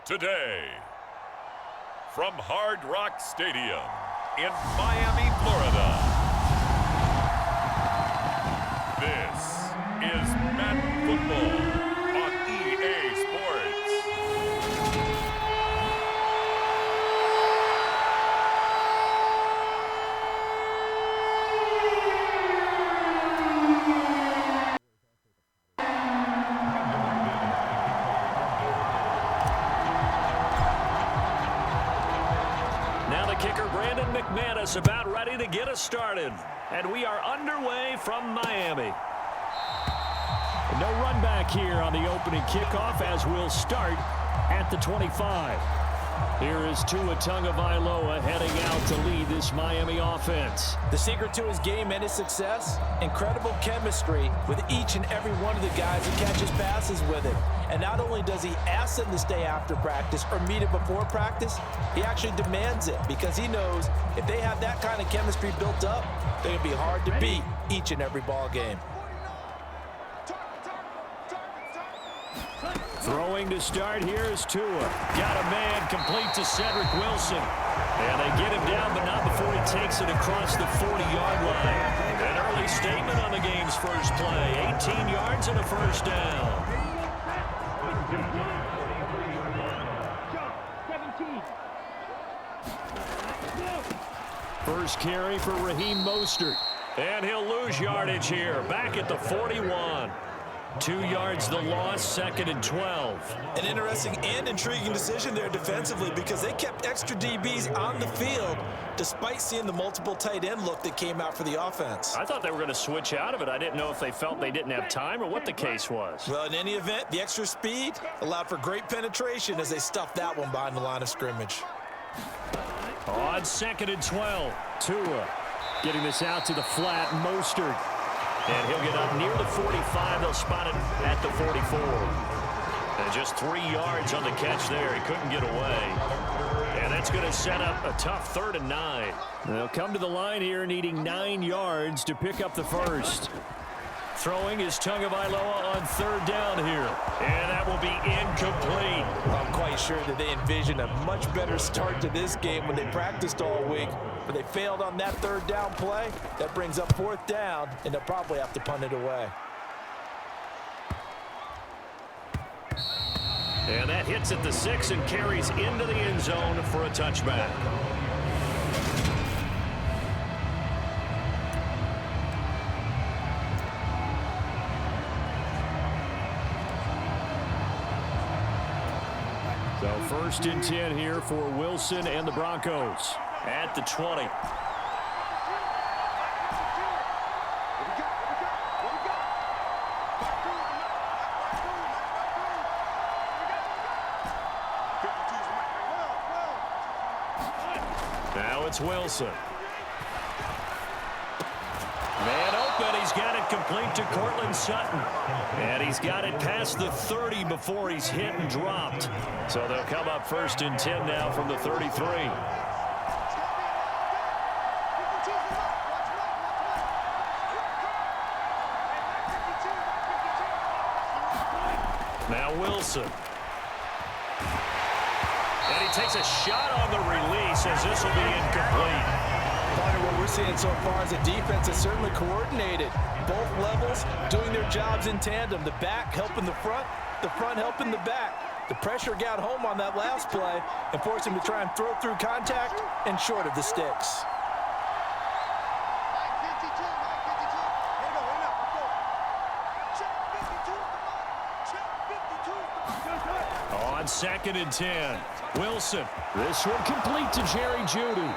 Today, from Hard Rock Stadium in Miami, Florida, this is Madden Football on EA Sports. About ready to get us started, and we are underway from Miami. No run back here on the opening kickoff as we'll start at the 25. Here is Tua Tagovailoa heading out to lead this Miami offense. The secret to his game and his success, incredible chemistry with each and every one of the guys who catches passes with him. And not only does he ask them to stay after practice or meet it before practice, he actually demands it because he knows if they have that kind of chemistry built up, they're going to be hard to beat each and every ball game. Throwing to start here is Tua. Got a man complete to Cedric Wilson. And they get him down, but not before he takes it across the 40-yard line. An early statement on the game's first play. 18 yards and a first down. First carry for Raheem Mostert. And he'll lose yardage here. Back at the 41. 2 yards the loss, 2nd and 12. An interesting and intriguing decision there defensively because they kept extra DBs on the field despite seeing the multiple tight end look that came out for the offense. I thought they were going to switch out of it. I didn't know if they felt they didn't have time or what the case was. Well, in any event, the extra speed allowed for great penetration as they stuffed that one behind the line of scrimmage. On 2nd and 12, Tua getting this out to the flat, Mostert. And he'll get up near the 45. They'll spot it at the 44. And just 3 yards on the catch there. He couldn't get away. And that's going to set up a tough 3rd and 9. They'll come to the line here needing 9 yards to pick up the first. Throwing is Tagovailoa on 3rd down here. And that will be incomplete. I'm quite sure that they envisioned a much better start to this game when they practiced all week. But they failed on that 3rd down play. That brings up 4th down, and they'll probably have to punt it away. And that hits at the 6 and carries into the end zone for a touchback. So 1st and 10 here for Wilson and the Broncos at the 20. Now it's Wilson. Man open, he's got it complete to Cortland Sutton. And he's got it past the 30 before he's hit and dropped. So they'll come up 1st and 10 now from the 33. Now Wilson. And he takes a shot on the release as this will be incomplete. Part of what we're seeing so far is the defense is certainly coordinated. Both levels doing their jobs in tandem. The back helping the front helping the back. The pressure got home on that last play and forced him to try and throw through contact and short of the sticks. On 2nd and 10, Wilson. This one complete to Jerry Jeudy.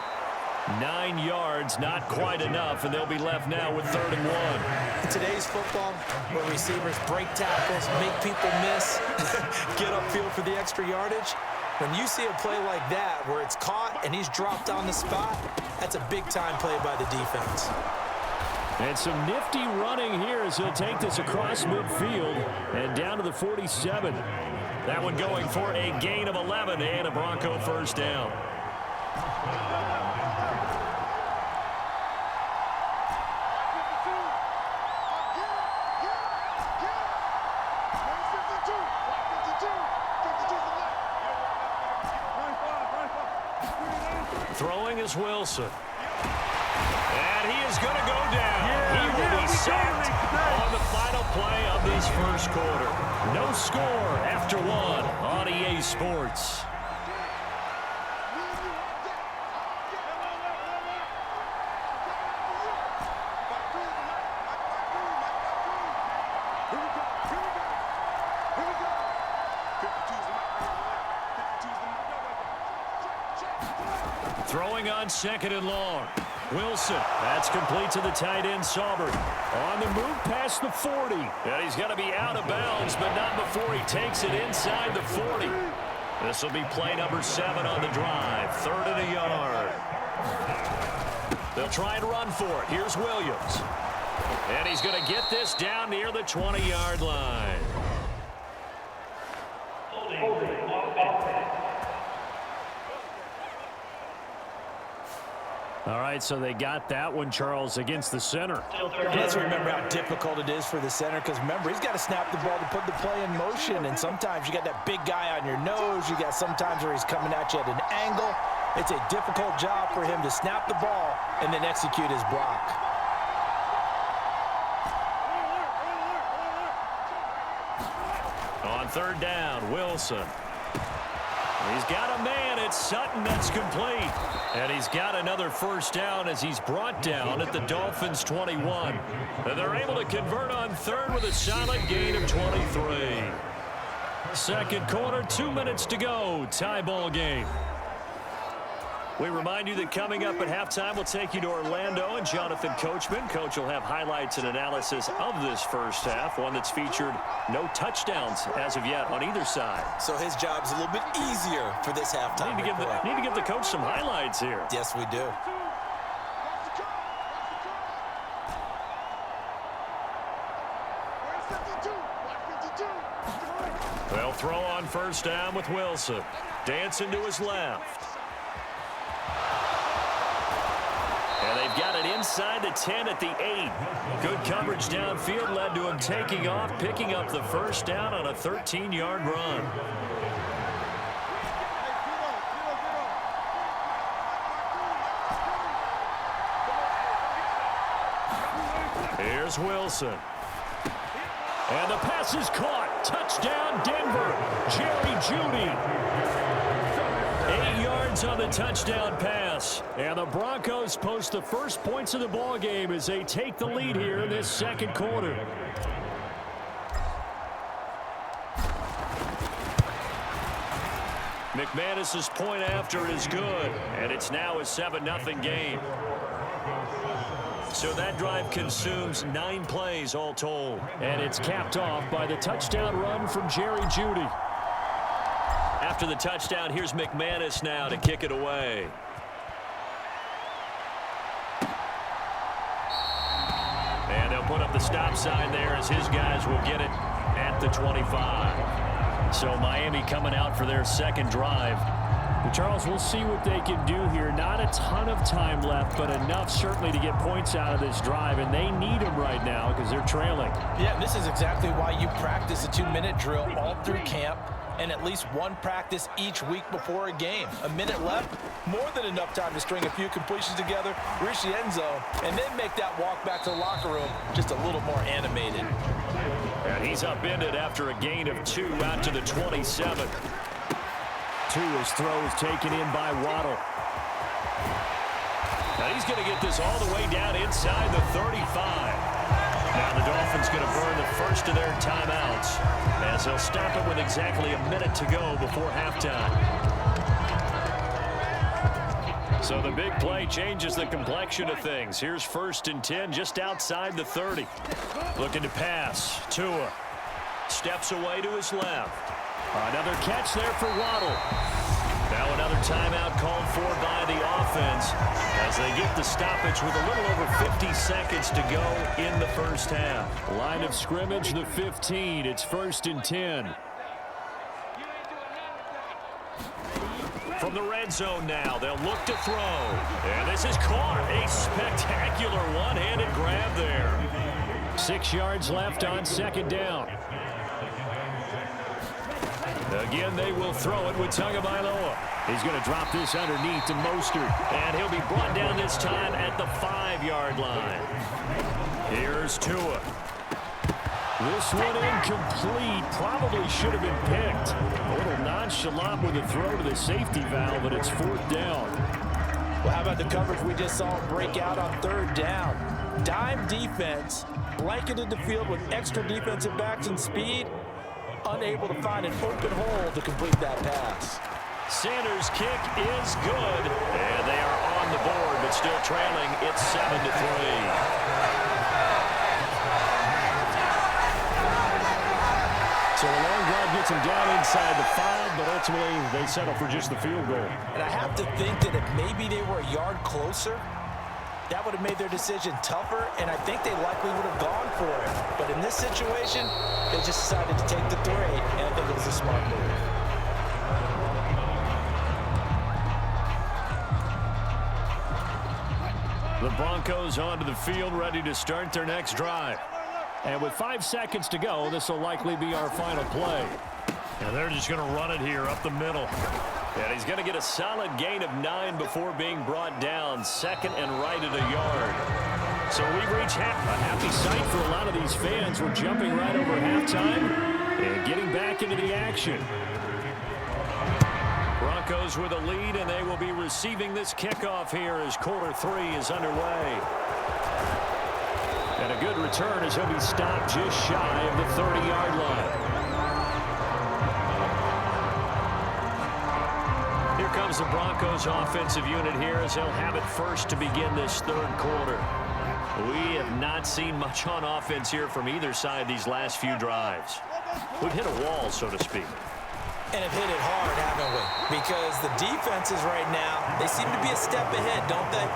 9 yards, not quite enough, and they'll be left now with 3rd and 1. In today's football, where receivers break tackles, make people miss, get upfield for the extra yardage, when you see a play like that where it's caught and he's dropped on the spot, that's a big-time play by the defense. And some nifty running here as he'll take this across midfield and down to the 47. That one going for a gain of 11 and a Bronco 1st down. Here's Wilson. And he is going to go down. He will be sacked on the final play of this first quarter. No score after one on EA Sports. Throwing on second and long. Wilson, that's complete to the tight end, Saubert. On the move past the 40. And he's going to be out of bounds, but not before he takes it inside the 40. This will be play number 7 on the drive. 3rd and a yard. They'll try and run for it. Here's Williams. And he's going to get this down near the 20-yard line. All right, so they got that one, Charles, against the center. Let's remember how difficult it is for the center, because remember, he's got to snap the ball to put the play in motion, and sometimes you got that big guy on your nose. You got sometimes where he's coming at you at an angle. It's a difficult job for him to snap the ball and then execute his block. On 3rd down, Wilson. He's got a man. It's Sutton that's complete. And he's got another first down as he's brought down at the Dolphins' 21. And they're able to convert on 3rd with a solid gain of 23. Second quarter, 2 minutes to go. Tie ball game. We remind you that coming up at halftime, we'll take you to Orlando and Jonathan Coachman. Coach will have highlights and analysis of this first half, one that's featured no touchdowns as of yet on either side. So his job's a little bit easier for this halftime. Need to give the coach some highlights here. Yes, we do. They'll throw on first down with Wilson. Dancing to his left. And they've got it inside the 10 at the 8. Good coverage downfield led to him taking off, picking up the first down on a 13-yard run. Here's Wilson. And the pass is caught. Touchdown, Denver. Jerry Jeudy. 8 yards on the touchdown pass. And the Broncos post the first points of the ball game as they take the lead here in this second quarter. McManus's point after is good, and it's now a 7-0 game. So that drive consumes 9 plays all told. And it's capped off by the touchdown run from Jerry Jeudy. After the touchdown, here's McManus now to kick it away. And they'll put up the stop sign there as his guys will get it at the 25. So Miami coming out for their second drive. Charles, we'll see what they can do here. Not a ton of time left, but enough certainly to get points out of this drive, and they need them right now because they're trailing. Yeah, this is exactly why you practice a 2-minute drill all through camp and at least one practice each week before a game. A minute left, more than enough time to string a few completions together, reach the end zone, and then make that walk back to the locker room just a little more animated. And he's upended after a gain of 2 out to the 27. Tua's throw is taken in by Waddle. Now he's going to get this all the way down inside the 35. Now the Dolphins going to burn the first of their timeouts as they'll stop it with exactly a minute to go before halftime. So the big play changes the complexion of things. Here's 1st and 10 just outside the 30. Looking to pass. Tua steps away to his left. Another catch there for Waddle. Now another timeout called for by the offense as they get the stoppage with a little over 50 seconds to go in the first half. Line of scrimmage, the 15. It's 1st and 10. From the red zone now, they'll look to throw. And this is caught. A spectacular one-handed grab there. 6 yards left on 2nd down. Again, they will throw it with Tagovailoa. He's going to drop this underneath to Mostert, and he'll be brought down this time at the 5-yard line. Here's Tua. This one incomplete. Probably should have been picked. A little nonchalant with the throw to the safety valve, but it's 4th down. Well, how about the coverage we just saw him break out on 3rd down? Dime defense, blanketed the field with extra defensive backs and speed, unable to find an open hole to complete that pass. Sanders' kick is good, and they are on the board, but still trailing. It's 7-3. So a long drive gets them down inside the 5, but ultimately they settle for just the field goal. And I have to think that if maybe they were a yard closer, that would have made their decision tougher, and I think they likely would have gone for it. But in this situation, they just decided to take the 3, and I think it was a smart move. The Broncos onto the field, ready to start their next drive. And with 5 seconds to go, this will likely be our final play. And they're just going to run it here up the middle. And he's going to get a solid gain of 9 before being brought down. 2nd and right at a yard. So we've reached a happy sight for a lot of these fans. We're jumping right over halftime and getting back into the action. Broncos with a lead, and they will be receiving this kickoff here as quarter 3 is underway. And a good return as he'll be stopped just shy of the 30-yard line. Here comes the Broncos offensive unit here as they'll have it first to begin this 3rd quarter. We have not seen much on offense here from either side these last few drives. We've hit a wall, so to speak. And have hit it hard, haven't we? Because the defenses right now, they seem to be a step ahead, don't they?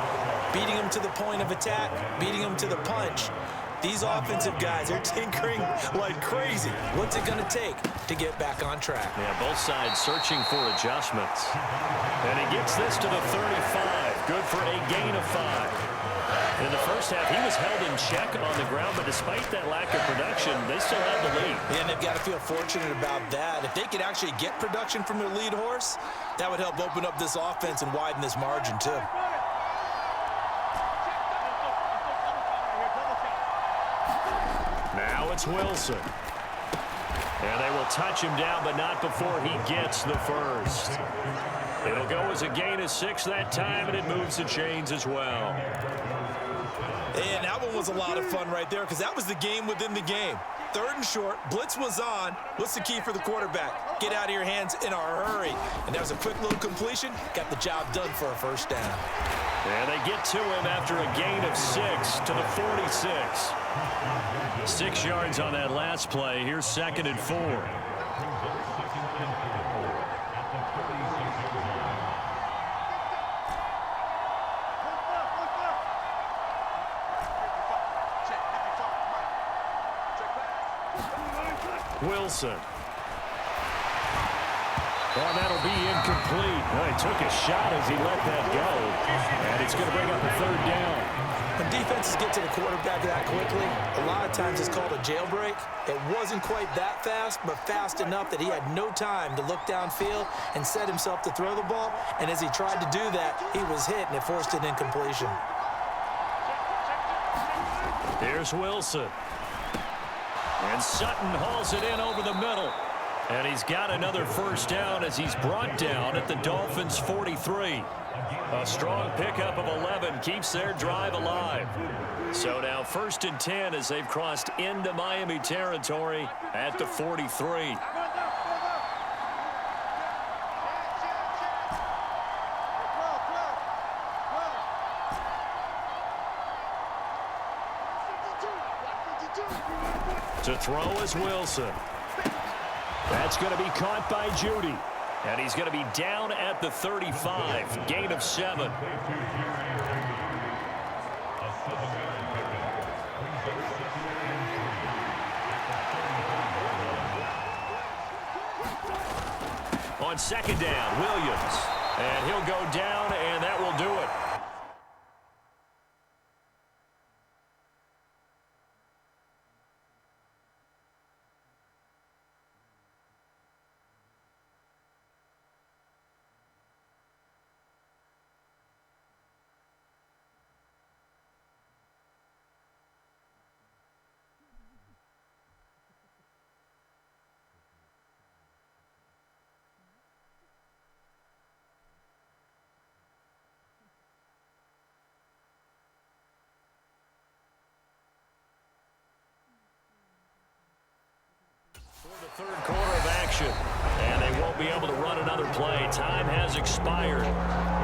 Beating them to the point of attack, beating them to the punch. These offensive guys are tinkering like crazy. What's it going to take to get back on track? Yeah, both sides searching for adjustments. And he gets this to the 35. Good for a gain of 5. In the first half, he was held in check on the ground, but despite that lack of production, they still have the lead. And they've got to feel fortunate about that. If they could actually get production from their lead horse, that would help open up this offense and widen this margin, too. Now it's Wilson. And they will touch him down, but not before he gets the first. It'll go as a gain of 6 that time, and it moves the chains as well. And that one was a lot of fun right there because that was the game within the game. 3rd and short, blitz was on. What's the key for the quarterback? Get out of your hands in a hurry. And that was a quick little completion. Got the job done for a 1st down. And they get to him after a gain of 6 to the 46. 6 yards on that last play. Here's 2nd and 4. Wilson. Well, that'll be incomplete. Well, he took a shot as he let that go. And it's going to bring up a 3rd down. When defenses get to the quarterback that quickly, a lot of times it's called a jailbreak. It wasn't quite that fast, but fast enough that he had no time to look downfield and set himself to throw the ball. And as he tried to do that, he was hit, and it forced an incompletion. Here's Wilson. And Sutton hauls it in over the middle. And he's got another 1st down as he's brought down at the Dolphins' 43. A strong pickup of 11 keeps their drive alive. So now 1st and 10 as they've crossed into Miami territory at the 43. To throw is Wilson. That's going to be caught by Judy. And he's going to be down at the 35. Gain of 7. On 2nd down, Williams. And he'll go down, and that will do it. Third quarter of action, and they won't be able to run another play. Time has expired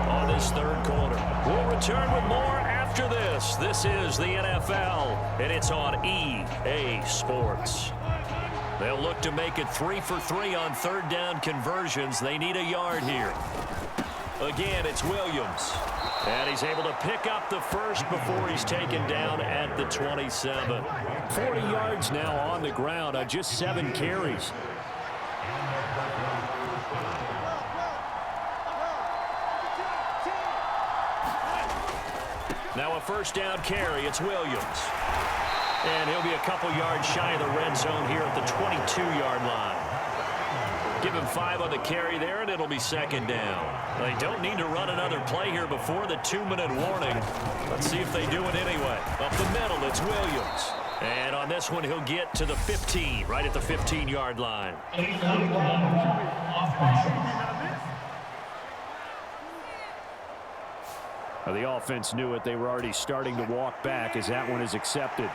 on this third quarter. We'll return with more after this. This is the NFL, and it's on EA Sports. They'll look to make it 3 for 3 on third down conversions. They need a yard here. Again, it's Williams. And he's able to pick up the first before he's taken down at the 27. 40 yards now on the ground on just 7 carries. Now a first down carry. It's Williams. And he'll be a couple yards shy of the red zone here at the 22-yard line. Give him 5 on the carry there, and it'll be second down. They don't need to run another play here before the 2-minute warning. Let's see if they do it anyway. Up the middle, it's Williams. And on this one, he'll get to the 15, right at the 15-yard line. The offense knew it. They were already starting to walk back as that one is accepted.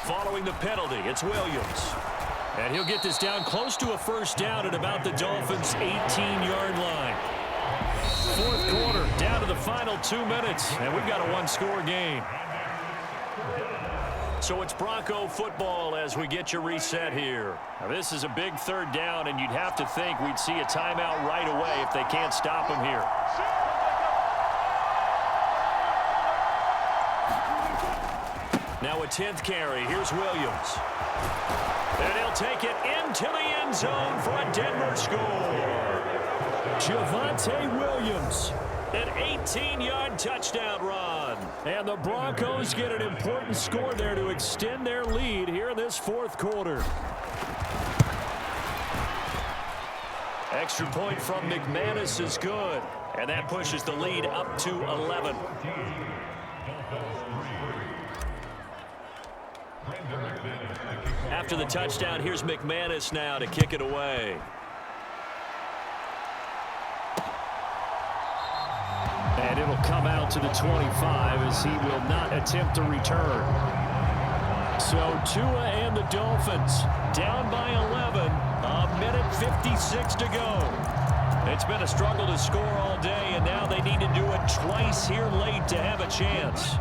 Following the penalty, it's Williams. And he'll get this down close to a first down at about the Dolphins' 18-yard line. Fourth quarter, down to the final 2 minutes, and we've got a one-score game. So it's Bronco football as we get you reset here. Now this is a big third down, and you'd have to think we'd see a timeout right away if they can't stop him here. Now a 10th carry. Here's Williams. And he'll take it into the end zone for a Denver score. Javonte Williams. An 18-yard touchdown run. And the Broncos get an important score there to extend their lead here in this fourth quarter. Extra point from McManus is good. And that pushes the lead up to 11. After the touchdown, here's McManus now to kick it away. And it'll come out to the 25 as he will not attempt to return. So Tua and the Dolphins down by 11. A minute 56 to go. It's been a struggle to score all day, and now they need to do it twice here late to have a chance.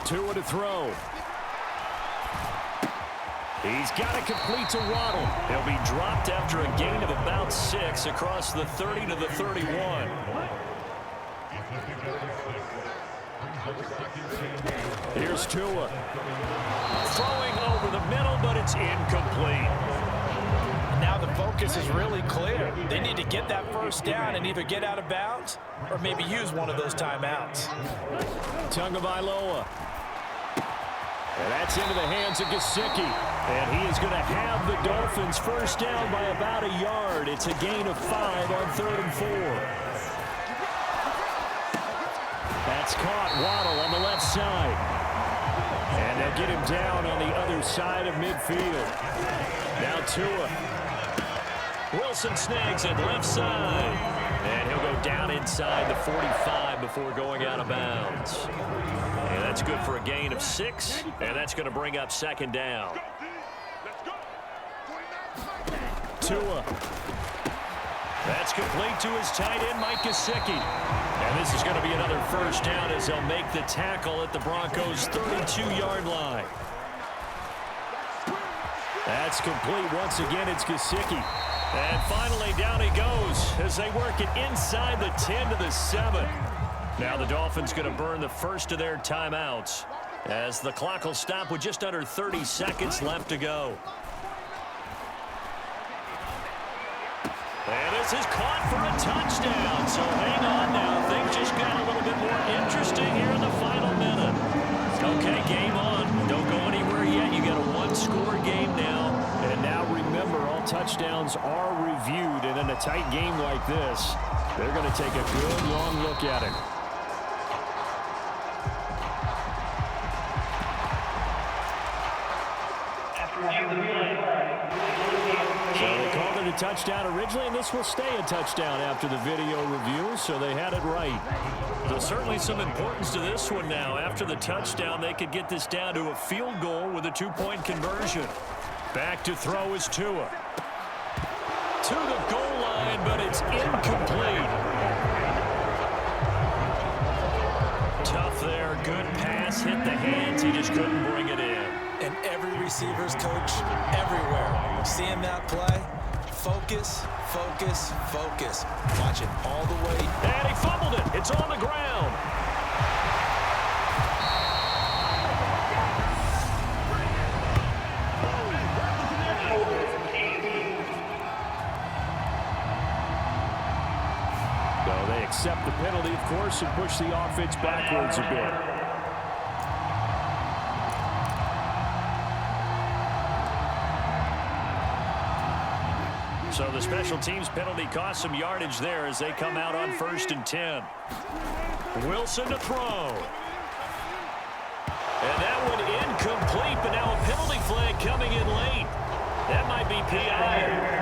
Tua to throw. He's got it complete to Waddle. He'll be dropped after a gain of about 6 across the 30 to the 31. Here's Tua. Throwing over the middle, but it's incomplete. Now the focus is really clear. They need to get that first down and either get out of bounds or maybe use one of those timeouts. Tagovailoa. And that's into the hands of Gesicki. And he is going to have the Dolphins first down by about a yard. It's a gain of 5 on 3rd and 4. That's caught. Waddle on the left side. And they'll get him down on the other side of midfield. Now Tua. Wilson snags it left side. And he'll go down inside the 45 before going out of bounds. And that's good for a gain of 6. And that's going to bring up second down. Tua. That's complete to his tight end, Mike Gesicki. And this is going to be another first down as they'll make the tackle at the Broncos' 32-yard line. That's complete. Once again, it's Gesicki. And finally, down he goes as they work it inside the 10 to the 7. Now the Dolphins going to burn the first of their timeouts as the clock will stop with just under 30 seconds left to go. And this is caught for a touchdown. So hang on now. Things just got a little bit more interesting here in the final minute. Okay, game on. Don't go anywhere yet. You got a one-score game now. And now remember, all touchdowns are reviewed. And in a tight game like this, they're going to take a good long look at it. touchdown originally, and this will stay a touchdown after the video review, so they had it right. So certainly some importance to this one now. After the touchdown, they could get this down to a field goal with a 2-point conversion. Back to throw is Tua. To the goal line, but it's incomplete. Tough there. Good pass. Hit the hands. He just couldn't bring it in. And every receiver's coach everywhere. Seeing that play, focus, focus, focus. Watch it all the way. And he fumbled it. It's on the ground. So they accept the penalty, of course, and push the offense backwards a bit. So the special teams penalty cost some yardage there as they come out on 1st and 10. Wilson to throw. And that one incomplete, but now a penalty flag coming in late. That might be PI.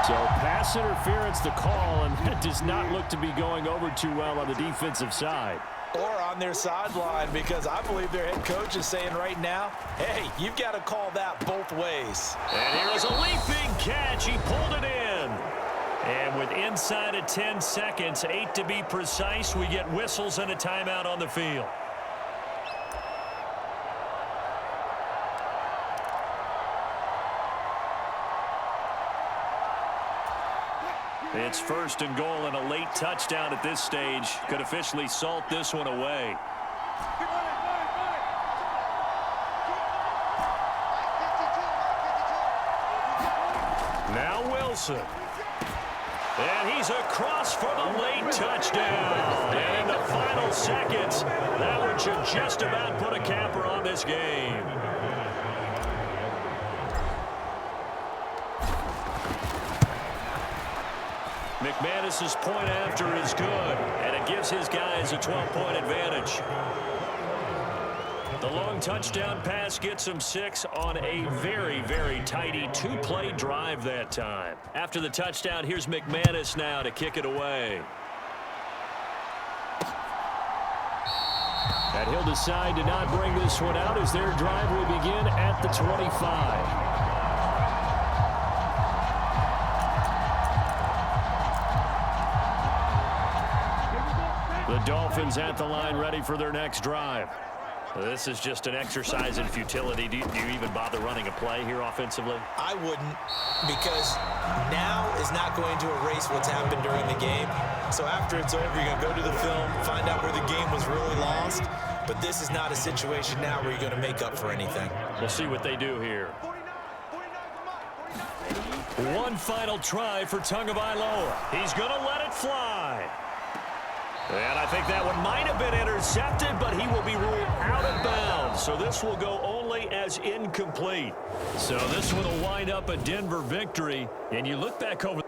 So pass interference the call, and that does not look to be going over too well on the defensive side. Or on their sideline, because I believe their head coach is saying right now, hey, you've got to call that both ways. And here's a leaping catch. He pulled it in. And with inside of 10 seconds, 8 to be precise, we get whistles and a timeout on the field. It's 1st and goal, and a late touchdown at this stage could officially salt this one away. Now Wilson. And he's across for the late touchdown. And in the final seconds, that one should just about put a capper on this game. McManus's point after is good, and it gives his guys a 12-point advantage. The long touchdown pass gets him 6 on a very, very tidy 2-play drive that time. After the touchdown, here's McManus now to kick it away. And he'll decide to not bring this one out as their drive will begin at the 25. The Dolphins at the line ready for their next drive. This is just an exercise in futility. Do you even bother running a play here offensively? I wouldn't, because now is not going to erase what's happened during the game. So after it's over, you're going to go to the film, find out where the game was really lost. But this is not a situation now where you're going to make up for anything. We'll see what they do here. One final try for Tagovailoa. He's going to let it fly. And I think that one might have been intercepted, but he will be ruled out of bounds. So this will go only as incomplete. So this one will wind up a Denver victory. And you look back over